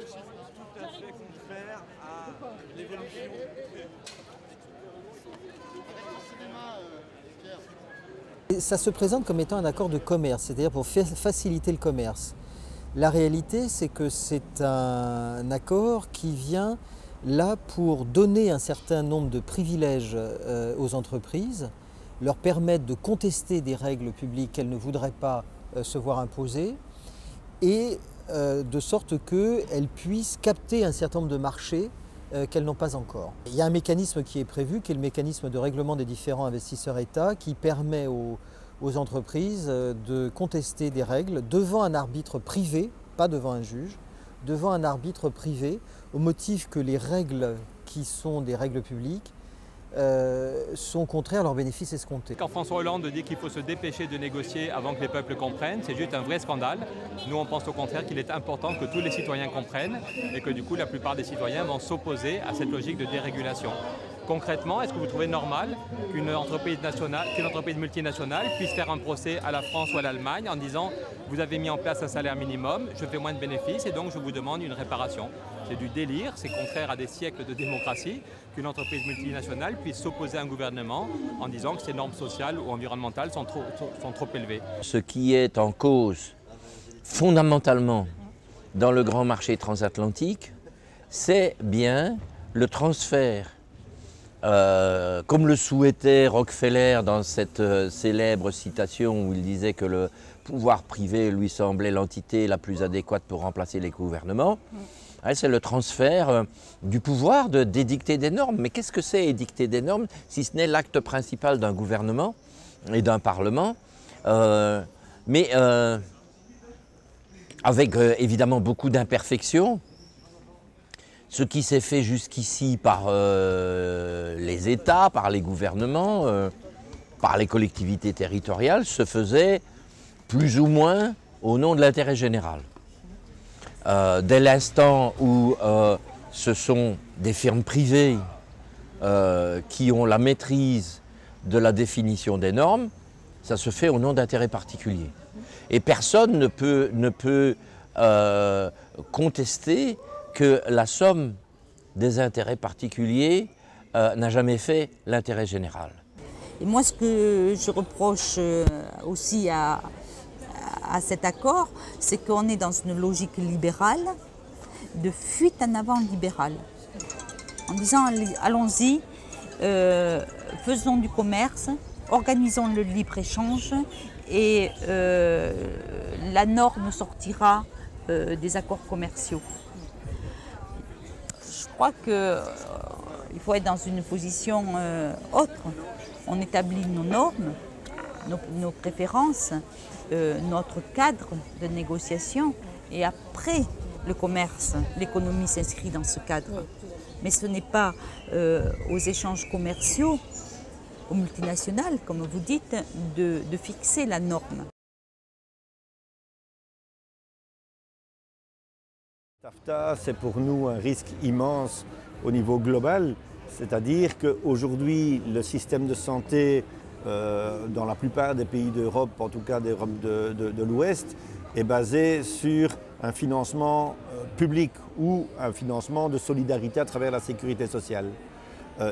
tout à fait contraire à l'évolution. Ça se présente comme étant un accord de commerce, c'est-à-dire pour faciliter le commerce. La réalité, c'est que c'est un accord qui vient là pour donner un certain nombre de privilèges aux entreprises, leur permettre de contester des règles publiques qu'elles ne voudraient pas se voir imposer, et de sorte qu'elles puissent capter un certain nombre de marchés qu'elles n'ont pas encore. Il y a un mécanisme qui est prévu, qui est le mécanisme de règlement des différents investisseurs-États, qui permet aux entreprises de contester des règles devant un arbitre privé, pas devant un juge, devant un arbitre privé, au motif que les règles qui sont des règles publiques sont contraires à leurs bénéfices escomptés. Quand François Hollande dit qu'il faut se dépêcher de négocier avant que les peuples comprennent, c'est juste un vrai scandale. Nous, on pense au contraire qu'il est important que tous les citoyens comprennent et que du coup, la plupart des citoyens vont s'opposer à cette logique de dérégulation. Concrètement, est-ce que vous trouvez normal qu'une entreprise multinationale puisse faire un procès à la France ou à l'Allemagne en disant « vous avez mis en place un salaire minimum, je fais moins de bénéfices et donc je vous demande une réparation ». C'est du délire, c'est contraire à des siècles de démocratie qu'une entreprise multinationale puisse s'opposer à un gouvernement en disant que ses normes sociales ou environnementales sont trop élevées. Ce qui est en cause fondamentalement dans le grand marché transatlantique, c'est bien le transfert, comme le souhaitait Rockefeller dans cette célèbre citation où il disait que le pouvoir privé lui semblait l'entité la plus adéquate pour remplacer les gouvernements. C'est le transfert du pouvoir d'édicter des normes. Mais qu'est-ce que c'est édicter des normes si ce n'est l'acte principal d'un gouvernement et d'un parlement, mais avec évidemment beaucoup d'imperfections. Ce qui s'est fait jusqu'ici par les États, par les gouvernements, par les collectivités territoriales, se faisait plus ou moins au nom de l'intérêt général. Dès l'instant où ce sont des firmes privées qui ont la maîtrise de la définition des normes, ça se fait au nom d'intérêts particuliers. Et personne ne peut contester que la somme des intérêts particuliers n'a jamais fait l'intérêt général. Et moi, ce que je reproche aussi à cet accord, c'est qu'on est dans une logique libérale, de fuite en avant libérale. En disant, allons-y, faisons du commerce, organisons le libre-échange et la norme sortira des accords commerciaux. Je crois qu'il faut être dans une position autre. On établit nos normes, nos préférences, notre cadre de négociation et après le commerce, l'économie s'inscrit dans ce cadre. Mais ce n'est pas aux échanges commerciaux, aux multinationales, comme vous dites, de fixer la norme. TAFTA, c'est pour nous un risque immense au niveau global, c'est-à-dire qu'aujourd'hui, le système de santé dans la plupart des pays d'Europe, en tout cas d'Europe de l'Ouest, est basé sur un financement public ou un financement de solidarité à travers la sécurité sociale.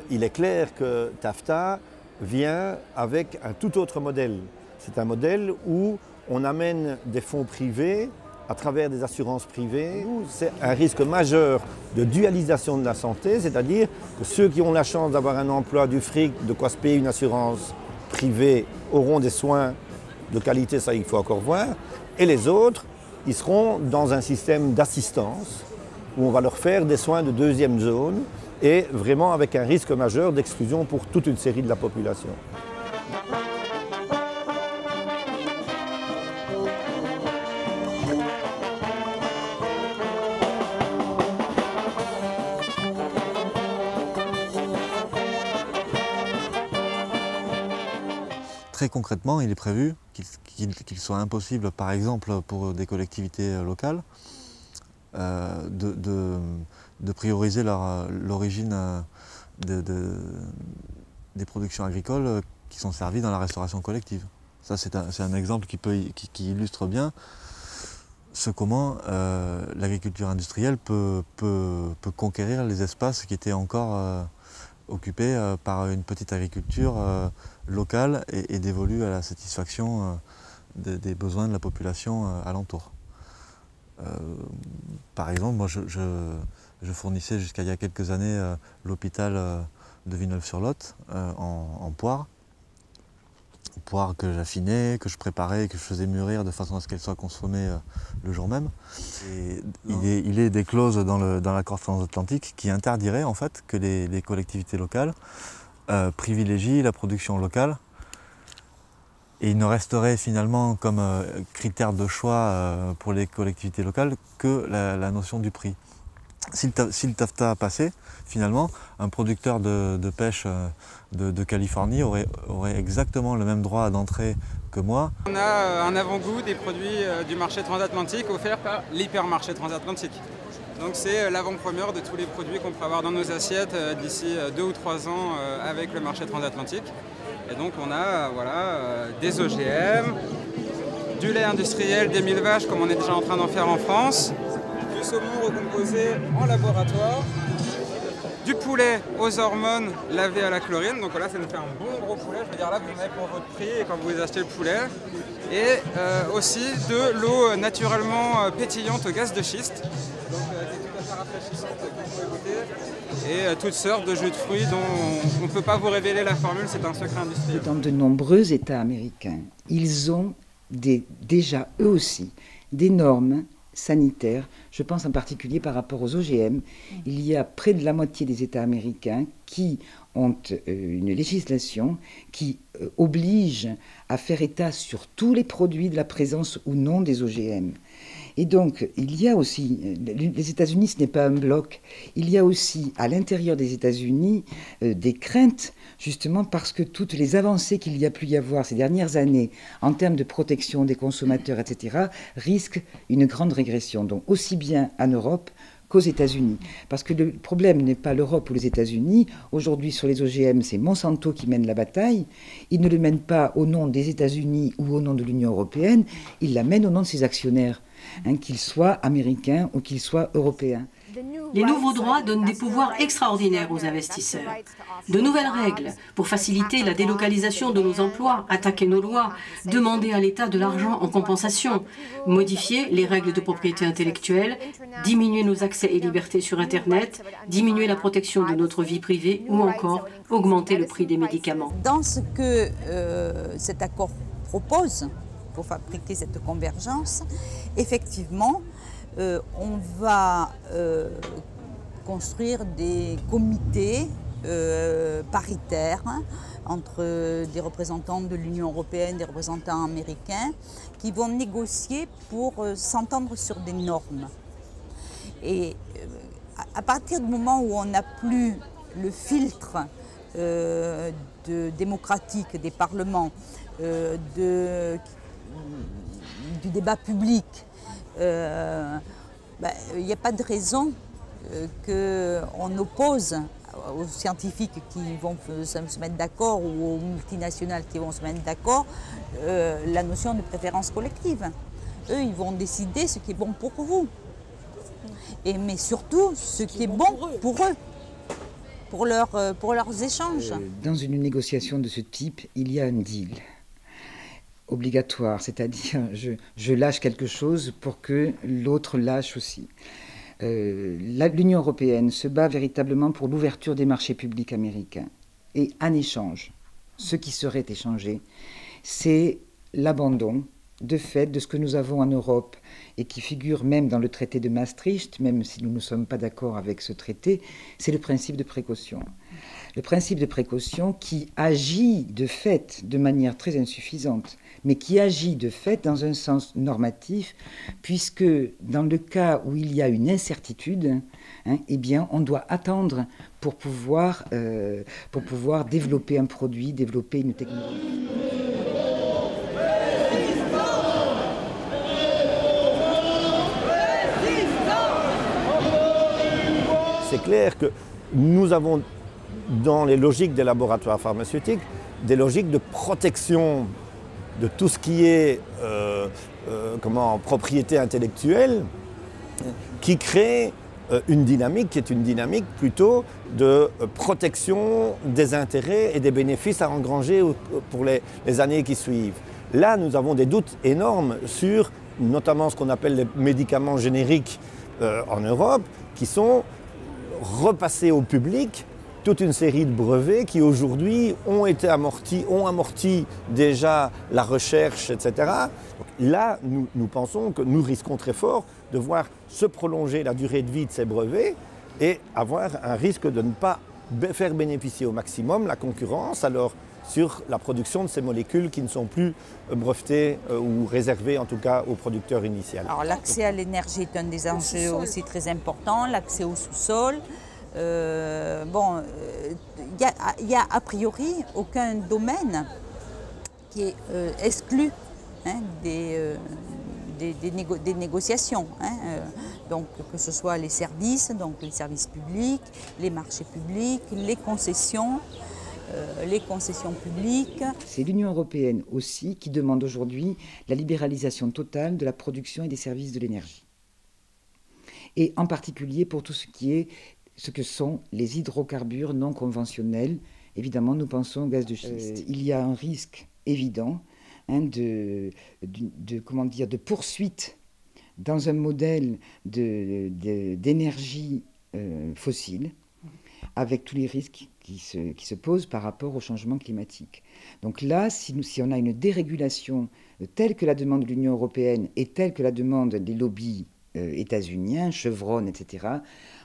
Il est clair que TAFTA vient avec un tout autre modèle. C'est un modèle où on amène des fonds privés à travers des assurances privées. C'est un risque majeur de dualisation de la santé, c'est-à-dire que ceux qui ont la chance d'avoir un emploi, du fric, de quoi se payer une assurance privée, auront des soins de qualité, ça il faut encore voir, et les autres, ils seront dans un système d'assistance où on va leur faire des soins de deuxième zone et vraiment avec un risque majeur d'exclusion pour toute une série de la population. Très concrètement, il est prévu qu'il soit impossible, par exemple pour des collectivités locales, de prioriser l'origine des productions agricoles qui sont servies dans la restauration collective. Ça, c'est un exemple qui illustre bien ce comment l'agriculture industrielle peut conquérir les espaces qui étaient encore occupés par une petite agriculture locale et dévolue à la satisfaction des besoins de la population alentour. Par exemple, moi je fournissais jusqu'à il y a quelques années l'hôpital de Villeneuve-sur-Lot en poires. Poires que j'affinais, que je préparais, que je faisais mûrir de façon à ce qu'elles soient consommées le jour même. Et il est des clauses dans l'accord transatlantique qui interdiraient en fait que les collectivités locales privilégient la production locale. Et il ne resterait finalement comme critère de choix pour les collectivités locales que la notion du prix. Si le TAFTA passait, finalement, un producteur de pêche de Californie aurait exactement le même droit d'entrée que moi. On a un avant-goût des produits du marché transatlantique offerts par l'hypermarché transatlantique. Donc c'est l'avant-première de tous les produits qu'on peut avoir dans nos assiettes d'ici 2 ou 3 ans avec le marché transatlantique. Et donc on a des OGM, du lait industriel, des mille vaches comme on est déjà en train d'en faire en France, du saumon recomposé en laboratoire, du poulet aux hormones lavé à la chlorine. Donc là ça nous fait un bon gros poulet, je veux dire là vous en avez pour votre prix quand vous achetez le poulet. Et aussi de l'eau naturellement pétillante au gaz de schiste. Donc qui est tout à fait rafraîchissante que vous pouvez goûter. Et toutes sortes de jus de fruits dont on ne peut pas vous révéler la formule, c'est un secret industriel. Dans de nombreux États américains, ils ont déjà eux aussi des normes sanitaires. Je pense en particulier par rapport aux OGM. Il y a près de la moitié des États américains qui ont une législation qui oblige à faire état sur tous les produits de la présence ou non des OGM. Et donc, il y a aussi, les États-Unis, ce n'est pas un bloc, il y a aussi à l'intérieur des États-Unis des craintes, justement parce que toutes les avancées qu'il y a pu y avoir ces dernières années en termes de protection des consommateurs, etc., risquent une grande régression. Donc, aussi bien en Europe qu'aux États-Unis. Parce que le problème n'est pas l'Europe ou les États-Unis. Aujourd'hui, sur les OGM, c'est Monsanto qui mène la bataille. Il ne le mène pas au nom des États-Unis ou au nom de l'Union européenne, il la mène au nom de ses actionnaires, qu'ils soient américains ou qu'ils soient européens. Les nouveaux droits donnent des pouvoirs extraordinaires aux investisseurs. De nouvelles règles pour faciliter la délocalisation de nos emplois, attaquer nos lois, demander à l'État de l'argent en compensation, modifier les règles de propriété intellectuelle, diminuer nos accès et libertés sur Internet, diminuer la protection de notre vie privée ou encore augmenter le prix des médicaments. Dans ce que cet accord propose pour fabriquer cette convergence, effectivement, on va construire des comités paritaires entre des représentants de l'Union européenne, des représentants américains, qui vont négocier pour s'entendre sur des normes. Et à partir du moment où on n'a plus le filtre démocratique des parlements, du débat public, il n'y a pas de raison qu'on oppose aux scientifiques qui vont se mettre d'accord ou aux multinationales qui vont se mettre d'accord la notion de préférence collective. Eux, ils vont décider ce qui est bon pour vous, mais surtout ce qui est bon pour eux, pour leurs échanges. Dans une négociation de ce type, il y a un deal obligatoire, c'est-à-dire je lâche quelque chose pour que l'autre lâche aussi. L'Union européenne se bat véritablement pour l'ouverture des marchés publics américains. Et en échange, ce qui serait échangé, c'est l'abandon de fait de ce que nous avons en Europe et qui figure même dans le traité de Maastricht, même si nous ne sommes pas d'accord avec ce traité, c'est le principe de précaution. Le principe de précaution qui agit de fait de manière très insuffisante, mais qui agit de fait dans un sens normatif, puisque dans le cas où il y a une incertitude, eh bien, on doit attendre pour pouvoir développer un produit, développer une technologie. C'est clair que nous avons, dans les logiques des laboratoires pharmaceutiques, des logiques de protection de tout ce qui est propriété intellectuelle, qui crée une dynamique qui est une dynamique plutôt de protection des intérêts et des bénéfices à engranger pour les années qui suivent. Là, nous avons des doutes énormes sur notamment ce qu'on appelle les médicaments génériques en Europe, qui sont repassés au public toute une série de brevets qui aujourd'hui ont amorti déjà la recherche, etc. Donc là, nous pensons que nous risquons très fort de voir se prolonger la durée de vie de ces brevets et avoir un risque de ne pas faire bénéficier au maximum la concurrence alors sur la production de ces molécules qui ne sont plus brevetées ou réservées en tout cas au producteur initial. Alors l'accès à l'énergie est un des enjeux aussi très importants, l'accès au sous-sol. Il n'y a a priori aucun domaine qui est exclu des négociations. Donc que ce soit les services publics, les marchés publics, les concessions publiques. C'est l'Union européenne aussi qui demande aujourd'hui la libéralisation totale de la production et des services de l'énergie. Et en particulier pour tout ce que sont les hydrocarbures non conventionnels. Évidemment, nous pensons au gaz de schiste. Il y a un risque évident de poursuite dans un modèle d'énergie fossile, avec tous les risques qui se posent par rapport au changement climatique. Donc là, si on a une dérégulation telle que la demande de l'Union européenne et telle que la demande des lobbies états-uniens, Chevron, etc.,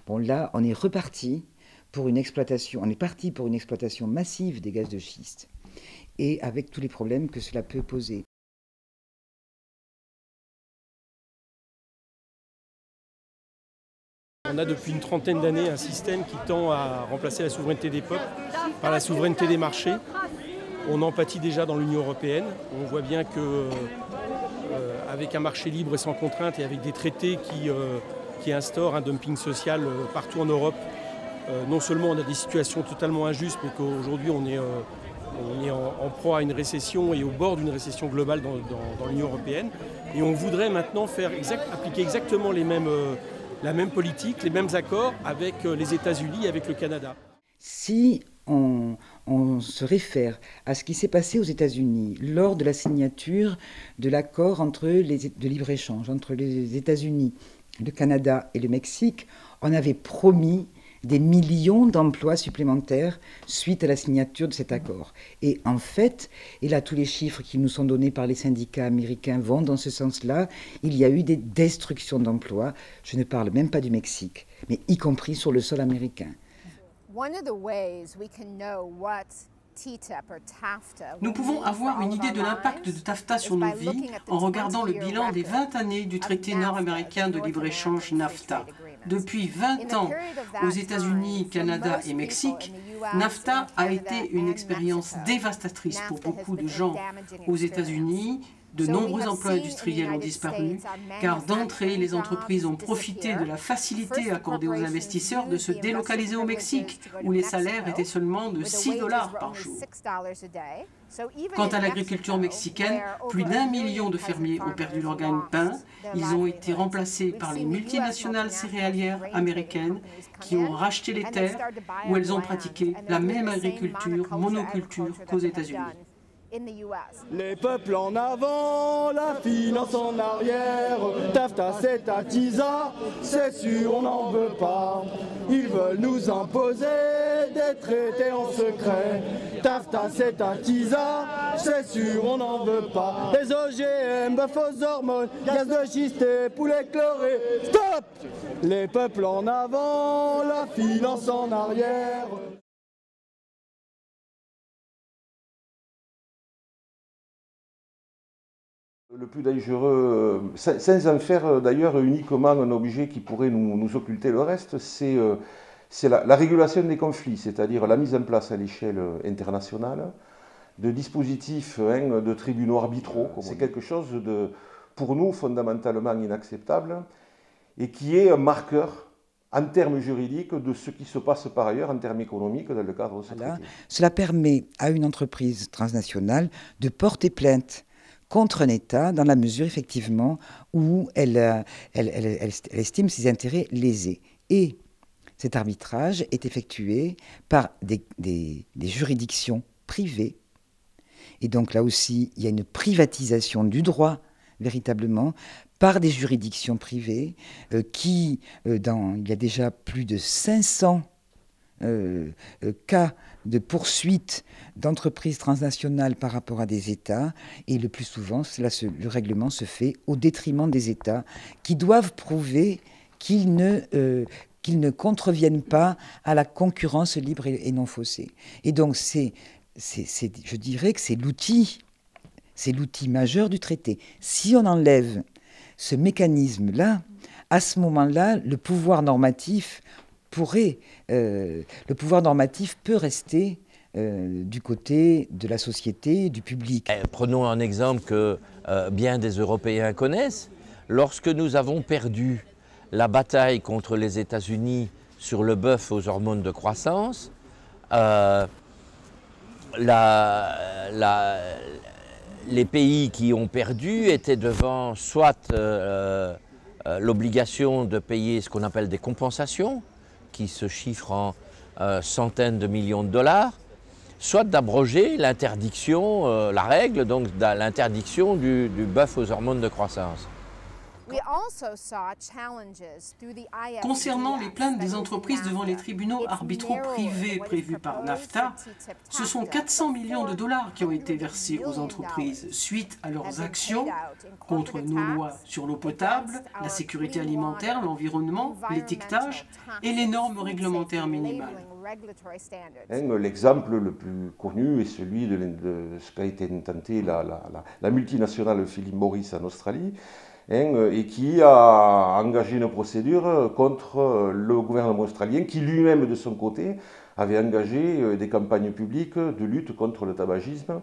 bon là, on est parti pour une exploitation massive des gaz de schiste, et avec tous les problèmes que cela peut poser. On a depuis une trentaine d'années un système qui tend à remplacer la souveraineté des peuples par la souveraineté des marchés. On en pâtit déjà dans l'Union européenne. On voit bien qu'avec un marché libre et sans contrainte et avec des traités qui instaurent un dumping social partout en Europe, non seulement on a des situations totalement injustes, mais qu'aujourd'hui on est en proie à une récession et au bord d'une récession globale dans l'Union européenne. Et on voudrait maintenant appliquer exactement la même politique, les mêmes accords avec les États-Unis et avec le Canada. Si on se réfère à ce qui s'est passé aux États-Unis lors de la signature de l'accord de libre-échange entre les États-Unis, le Canada et le Mexique, on avait promis des millions d'emplois supplémentaires suite à la signature de cet accord. Et en fait, et là tous les chiffres qui nous sont donnés par les syndicats américains vont dans ce sens-là, il y a eu des destructions d'emplois, je ne parle même pas du Mexique, mais y compris sur le sol américain. Nous pouvons avoir une idée de l'impact de TAFTA sur nos vies en regardant le bilan des 20 années du traité nord-américain de libre-échange NAFTA. Depuis 20 ans, aux États-Unis, Canada et Mexique, NAFTA a été une expérience dévastatrice pour beaucoup de gens. Aux États-Unis, de nombreux emplois industriels ont disparu, car d'entrée, les entreprises ont profité de la facilité accordée aux investisseurs de se délocaliser au Mexique, où les salaires étaient seulement de $6 par jour. Quant à l'agriculture mexicaine, plus d'1 million de fermiers ont perdu leur gagne-pain. Ils ont été remplacés par les multinationales céréalières américaines qui ont racheté les terres où elles ont pratiqué la même agriculture monoculture qu'aux États-Unis. Les peuples en avant, la finance en arrière. TAFTA c'est un TISA, c'est sûr on n'en veut pas. Ils veulent nous imposer des traités en secret. TAFTA c'est un TISA, c'est sûr on n'en veut pas. Les OGM, fausses hormones, gaz de schiste et poulet chloré. Stop! Les peuples en avant, la finance en arrière. Le plus dangereux, sans en faire d'ailleurs uniquement un objet qui pourrait nous occulter le reste, c'est la régulation des conflits, c'est-à-dire la mise en place à l'échelle internationale de dispositifs de tribunaux arbitraux. C'est quelque chose de, pour nous, fondamentalement inacceptable et qui est un marqueur en termes juridiques de ce qui se passe par ailleurs en termes économiques dans le cadre de ce traité. Cela permet à une entreprise transnationale de porter plainte contre un État dans la mesure effectivement où elle estime ses intérêts lésés. Et cet arbitrage est effectué par des juridictions privées. Et donc là aussi, il y a une privatisation du droit, véritablement, par des juridictions privées il y a déjà plus de 500 cas de poursuite d'entreprises transnationales par rapport à des États. Et le plus souvent, le règlement se fait au détriment des États qui doivent prouver qu'ils ne contreviennent pas à la concurrence libre et non faussée. Et donc, je dirais que c'est l'outil majeur du traité. Si on enlève ce mécanisme-là, à ce moment-là, le pouvoir normatif peut rester du côté de la société, du public. Prenons un exemple que bien des Européens connaissent. Lorsque nous avons perdu la bataille contre les États-Unis sur le bœuf aux hormones de croissance, les pays qui ont perdu étaient devant soit l'obligation de payer ce qu'on appelle des compensations, qui se chiffrent en centaines de millions de dollars, soit d'abroger l'interdiction, la règle, donc l'interdiction du bœuf aux hormones de croissance. Concernant les plaintes des entreprises devant les tribunaux arbitraux privés prévus par NAFTA, ce sont 400 millions de dollars qui ont été versés aux entreprises suite à leurs actions contre nos lois sur l'eau potable, la sécurité alimentaire, l'environnement, l'étiquetage et les normes réglementaires minimales. L'exemple le plus connu est celui de ce qu'a été tenté la multinationale Philip Morris en Australie, et qui a engagé une procédure contre le gouvernement australien qui lui-même de son côté avait engagé des campagnes publiques de lutte contre le tabagisme.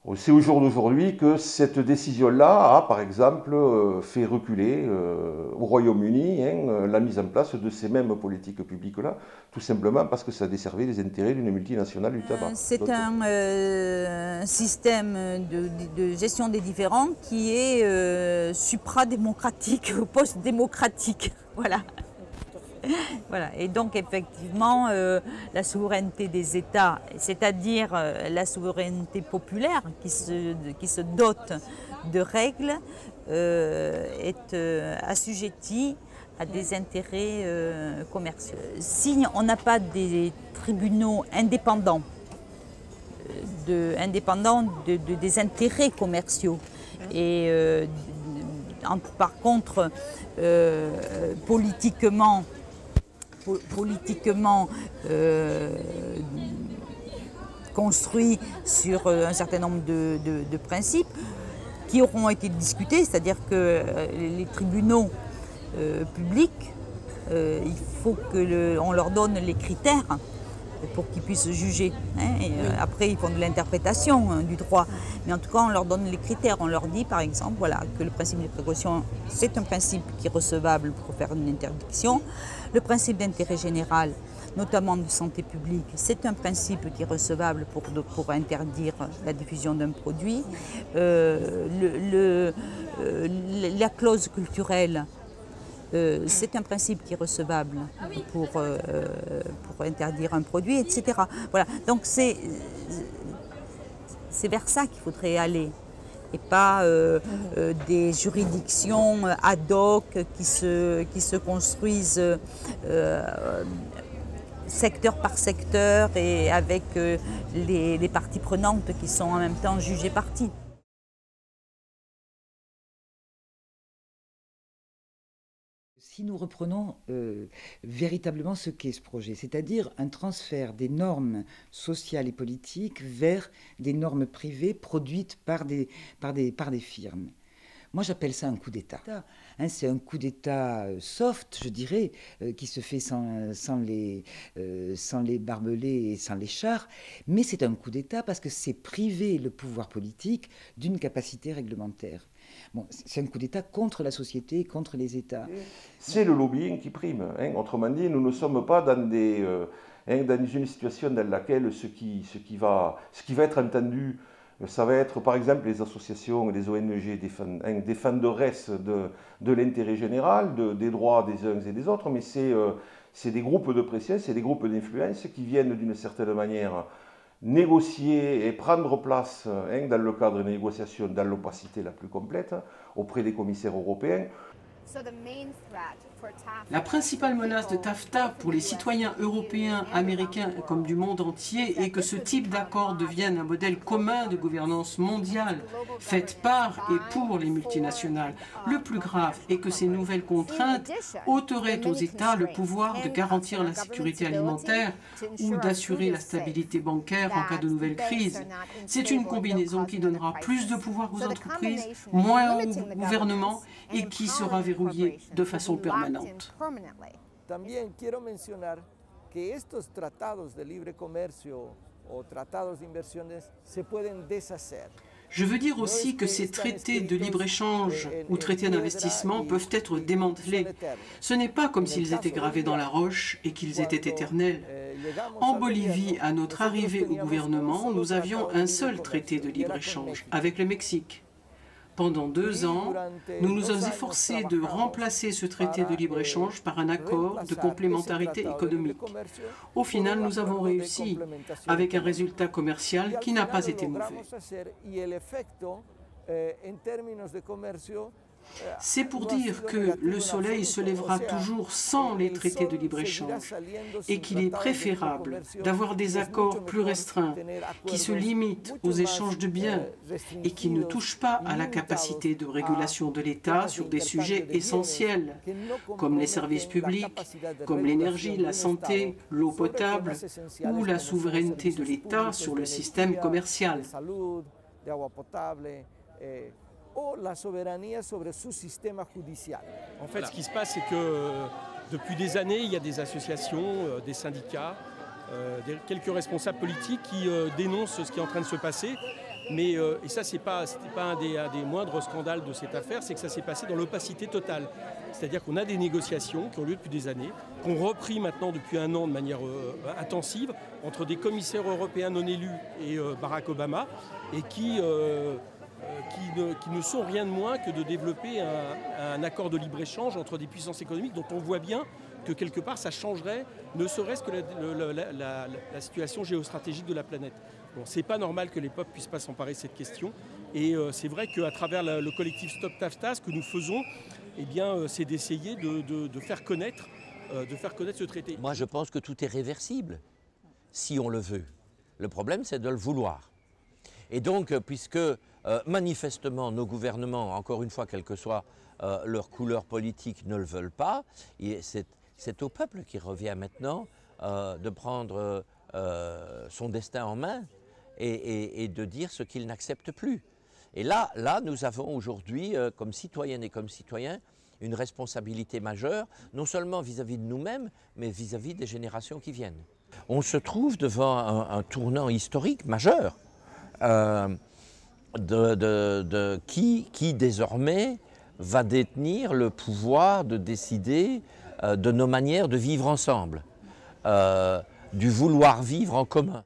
On sait au jour d'aujourd'hui que cette décision-là a, par exemple, fait reculer au Royaume-Uni la mise en place de ces mêmes politiques publiques-là, tout simplement parce que ça desservait les intérêts d'une multinationale du tabac. C'est un système de gestion des différends qui est supra-démocratique ou post-démocratique. Voilà. Voilà. Et donc effectivement, la souveraineté des États, c'est-à-dire la souveraineté populaire qui se dote de règles, est assujettie à des intérêts commerciaux. Si on n'a pas des tribunaux indépendants, des intérêts commerciaux, et par contre, politiquement construit sur un certain nombre de principes qui auront été discutés, c'est-à-dire que les tribunaux publics, il faut qu'on leur donne les critères pour qu'ils puissent juger. Après, ils font de l'interprétation du droit. Mais en tout cas, on leur donne les critères. On leur dit, par exemple, voilà, que le principe de précaution, c'est un principe qui est recevable pour faire une interdiction. Le principe d'intérêt général, notamment de santé publique, c'est un principe qui est recevable pour interdire la diffusion d'un produit. La clause culturelle, c'est un principe qui est recevable pour interdire un produit, etc. Voilà. Donc c'est vers ça qu'il faudrait aller, et pas des juridictions ad hoc qui se construisent secteur par secteur et avec les parties prenantes qui sont en même temps jugées parties. Si nous reprenons véritablement ce qu'est ce projet, c'est-à-dire un transfert des normes sociales et politiques vers des normes privées produites par des firmes. Moi, j'appelle ça un coup d'État. C'est un coup d'État soft, je dirais, qui se fait sans les barbelés et sans les chars, mais c'est un coup d'État parce que c'est priver le pouvoir politique d'une capacité réglementaire. Bon, c'est un coup d'État contre la société, contre les États. C'est le lobbying qui prime. Autrement dit, nous ne sommes pas dans une situation dans laquelle ce qui va être entendu Ça va être par exemple les associations et les ONG défenderesses de l'intérêt général, des droits des uns et des autres, mais c'est des groupes de pression, c'est des groupes d'influence qui viennent d'une certaine manière négocier et prendre place dans le cadre des négociations dans l'opacité la plus complète auprès des commissaires européens. La principale menace de TAFTA pour les citoyens européens, américains comme du monde entier est que ce type d'accord devienne un modèle commun de gouvernance mondiale, faite par et pour les multinationales. Le plus grave est que ces nouvelles contraintes ôteraient aux États le pouvoir de garantir la sécurité alimentaire ou d'assurer la stabilité bancaire en cas de nouvelle crise. C'est une combinaison qui donnera plus de pouvoir aux entreprises, moins au gouvernement et qui sera verrouillée de façon permanente. También quiero mencionar que estos tratados de libre comercio o tratados de inversiones se pueden deshacer. Je veux dire aussi que ces traités de libre-échange ou traités d'investissement peuvent être démantelés. Ce n'est pas comme s'ils étaient gravés dans la roche et qu'ils étaient éternels. En Bolivie, à notre arrivée au gouvernement, nous avions un seul traité de libre-échange avec le Mexique. Pendant 2 ans, nous nous sommes efforcés de remplacer ce traité de libre-échange par un accord de complémentarité économique. Au final, nous avons réussi, avec un résultat commercial qui n'a pas été mauvais. C'est pour dire que le soleil se lèvera toujours sans les traités de libre-échange et qu'il est préférable d'avoir des accords plus restreints qui se limitent aux échanges de biens et qui ne touchent pas à la capacité de régulation de l'État sur des sujets essentiels comme les services publics, comme l'énergie, la santé, l'eau potable ou la souveraineté de l'État sur le système commercial. La souveraineté sur son système judiciaire. En fait, ce qui se passe, c'est que depuis des années, il y a des associations, des syndicats, quelques responsables politiques qui dénoncent ce qui est en train de se passer. Mais, et ça, ce n'est pas un des moindres scandales de cette affaire, c'est que ça s'est passé dans l'opacité totale. C'est-à-dire qu'on a des négociations qui ont lieu depuis des années, qu'on repris maintenant depuis 1 an de manière intensive, entre des commissaires européens non élus et Barack Obama, et qui ne sont rien de moins que de développer un accord de libre-échange entre des puissances économiques dont on voit bien que quelque part ça changerait ne serait-ce que la situation géostratégique de la planète. Bon, c'est pas normal que les peuples puissent pas s'emparer de cette question et c'est vrai qu'à travers le collectif Stop TAFTA, ce que nous faisons, eh bien, c'est d'essayer de faire connaître ce traité. Moi je pense que tout est réversible si on le veut. Le problème c'est de le vouloir. Et donc puisque manifestement, nos gouvernements, encore une fois, quelle que soit leur couleur politique, ne le veulent pas. C'est au peuple qui revient maintenant de prendre son destin en main et de dire ce qu'il n'accepte plus. Et là, nous avons aujourd'hui, comme citoyennes et comme citoyens, une responsabilité majeure, non seulement vis-à-vis de nous-mêmes, mais vis-à-vis des générations qui viennent. On se trouve devant un tournant historique majeur. Qui désormais va détenir le pouvoir de décider de nos manières de vivre ensemble, du vouloir vivre en commun.